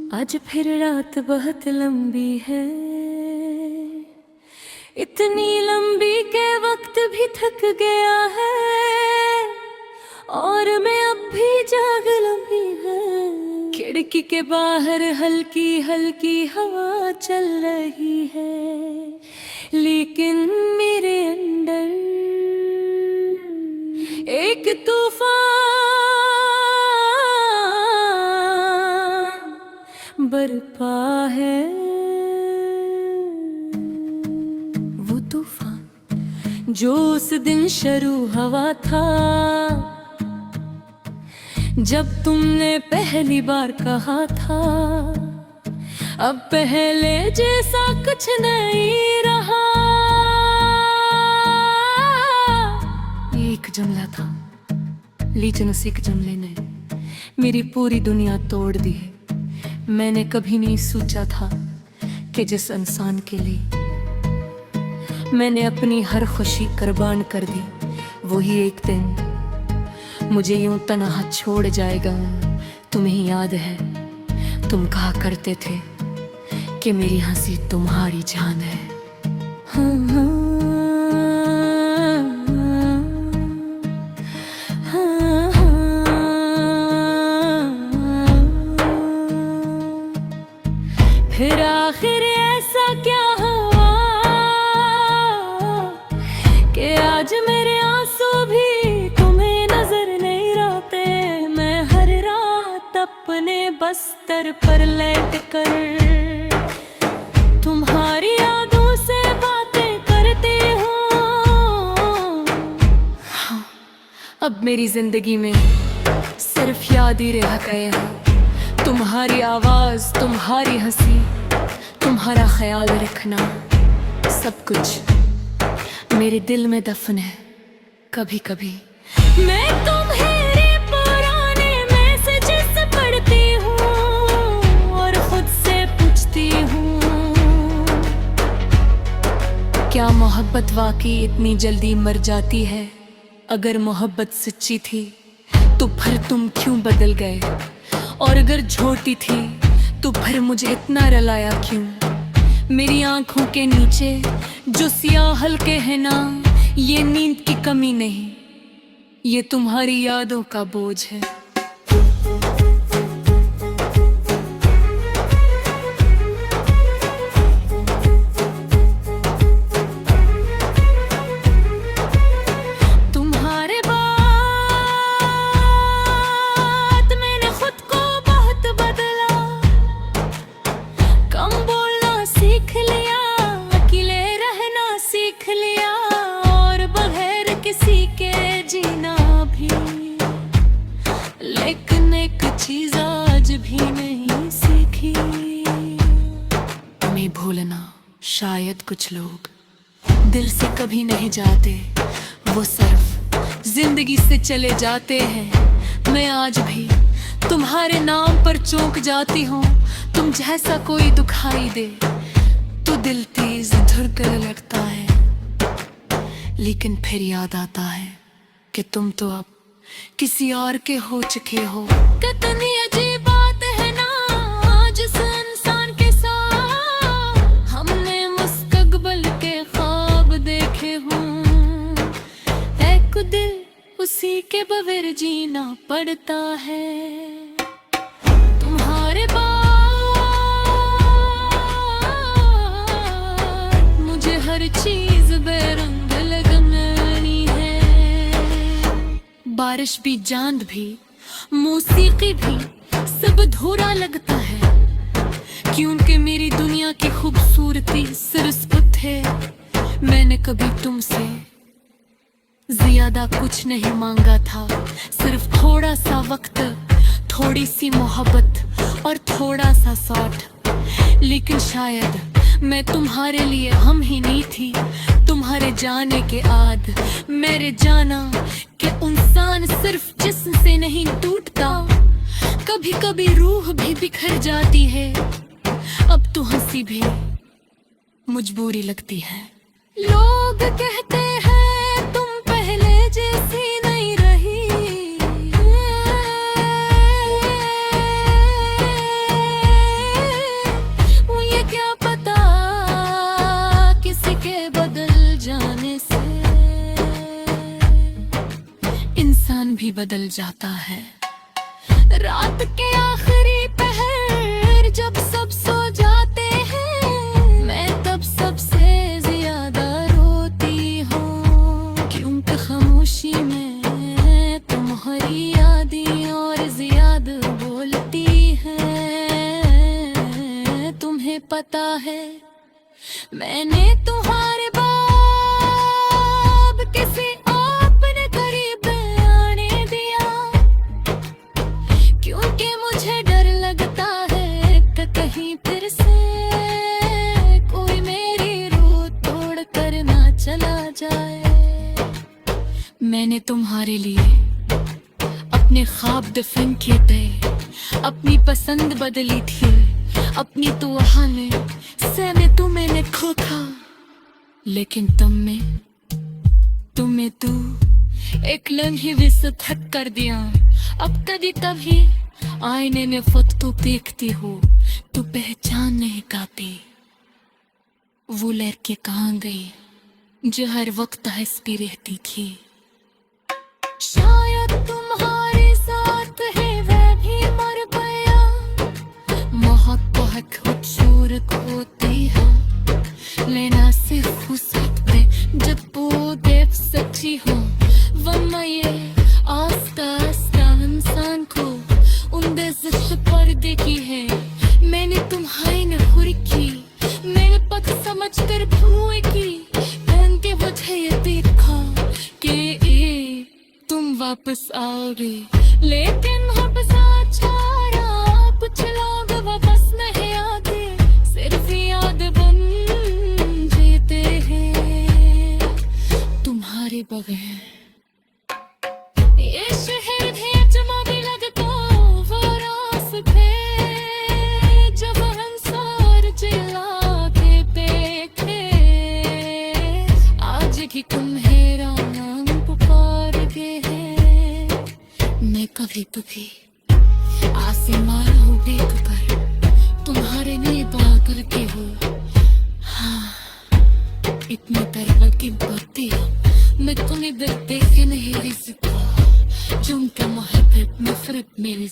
आज फिर रात बहुत लंबी है, इतनी लंबी के वक्त भी थक गया है और मैं अब भी जाग लंबी है। खिड़की के बाहर हल्की हल्की हवा चल रही है, लेकिन मेरे अंदर एक तूफान बरपा है। वो तूफान जो उस दिन शुरू हुआ था, जब तुमने पहली बार कहा था अब पहले जैसा कुछ नहीं रहा। एक जुमला था, लेकिन उसी के जुमले ने मेरी पूरी दुनिया तोड़ दी है। मैंने कभी नहीं सोचा था कि जिस इंसान के लिए मैंने अपनी हर खुशी कुर्बान कर दी, वही एक दिन मुझे यूं तन्हा छोड़ जाएगा। तुम्हें याद है, तुम कहा करते थे कि मेरी हंसी तुम्हारी जान है। फिर आखिर ऐसा क्या हुआ कि आज मेरे आंसू भी तुम्हें नजर नहीं आते। मैं हर रात अपने बस्तर पर लेट कर तुम्हारी यादों से बातें करती हूँ। हाँ, अब मेरी जिंदगी में सिर्फ याद ही रह गए हैं। तुम्हारी आवाज, तुम्हारी हंसी, तुम्हारा ख्याल रखना, सब कुछ मेरे दिल में दफन है। कभी कभी मैं तुम्हारे पुराने मैसेजेस पढ़ती हूँ और खुद से पूछती हूँ, क्या मोहब्बत वाकई इतनी जल्दी मर जाती है? अगर मोहब्बत सच्ची थी तो फिर तुम क्यों बदल गए? और अगर झूठी थी तो फिर मुझे इतना रुलाया क्यों? मेरी आंखों के नीचे जो सियाह हल्के हैं ना, ये नींद की कमी नहीं, ये तुम्हारी यादों का बोझ है। लेकिन एक चीज आज भी नहीं सीखी, मैं भूलना। शायद कुछ लोग दिल से कभी नहीं जाते, वो सिर्फ जिंदगी से चले जाते हैं। मैं आज भी तुम्हारे नाम पर चौंक जाती हूँ। तुम जैसा कोई दुखाई दे तो दिल तेज धड़कने लगता है, लेकिन फिर याद आता है कि तुम तो अब किसी और के हो चुके हो। कितनी अजीब बात है ना, आज इस इंसान के साथ हमने मुस्तकबिल के ख्वाब देखे हों। एक दिल उसी के बगैर जीना पड़ता है। तुम्हारे बाद मुझे हर चीज बेरंग लगनी है। बारिश भी, चांद भी, मौसीकी भी, सब अधूरा लगता है, क्योंकि मेरी दुनिया की खूबसूरती सिर्फ है। मैंने कभी तुमसे ज्यादा कुछ नहीं मांगा था, सिर्फ थोड़ा सा वक्त, थोड़ी सी मोहब्बत और थोड़ा सा साथ। लेकिन शायद मैं तुम्हारे लिए हम ही नहीं थी। तुम्हारे जाने के बाद मेरे जाना कि इंसान सिर्फ जिस्म से नहीं टूटता, कभी कभी रूह भी बिखर जाती है। अब तो हंसी भी मजबूरी लगती है। लोग कहते हैं तुम पहले जैसी नहीं रही, बदल जाता है। रात के आखिरी पहर जब सब सो जाते हैं, मैं तब सबसे ज्यादा रोती हूँ, क्योंकि खामोशी में तुम्हारी यादें और ज्यादा बोलती हैं। तुम्हें पता है मैंने तुम्हारे बाब किसी अपने करीब आने दिया, क्योंकि मुझे डर लगता है कि कहीं फिर से कोई मेरी रूह तोड़ कर ना चला जाए। मैंने तुम्हारे लिए अपने ख्वाब दफन किए थे, अपनी पसंद बदली थी, अपनी तुहाने से में तुम्हें खोखा, लेकिन तुम्हें तू एक लम्हे भी सतहक कर दिया। अब कभी कभी आईने में खुद को देखती हो तो पहचान नहीं पाती, वो लड़की कहाँ गई जो हर वक्त हंसती रहती थी। शायद तुम्हारे साथ है वह भी मर गया, मोहब्बत खूबसूरत होती है, लेना सिर्फ उस वक्त पे जब वो देख सच्ची हो, वरना ये आस्ता आस्ता इंसान को उनके जिद पर देखी है। मैंने तुम्हारी नखुरी की, मेरे पथ समझ कर भूए की, पहनते वजह ये देखा कि तुम वापस आओगे, लेकिन वापस आ कुछ लोग वापस नहीं आते, सिर्फ याद बन जीते हैं तुम्हारे बगैर। ये शहर है जमा भी लगता वो रास्ते जब अंसार चिल्लाते देखे, आज की तुम्हारा नाम पुकारते हैं। मैं कभी कभी आसमान हूँ देख कर तुम्हारे लिए दुआ करती हूँ। हाँ, इतनी तरह की बातें मैं तुम्हें देख के नहीं रह सकता, जो उनका मोहब्बत नफरत मेरे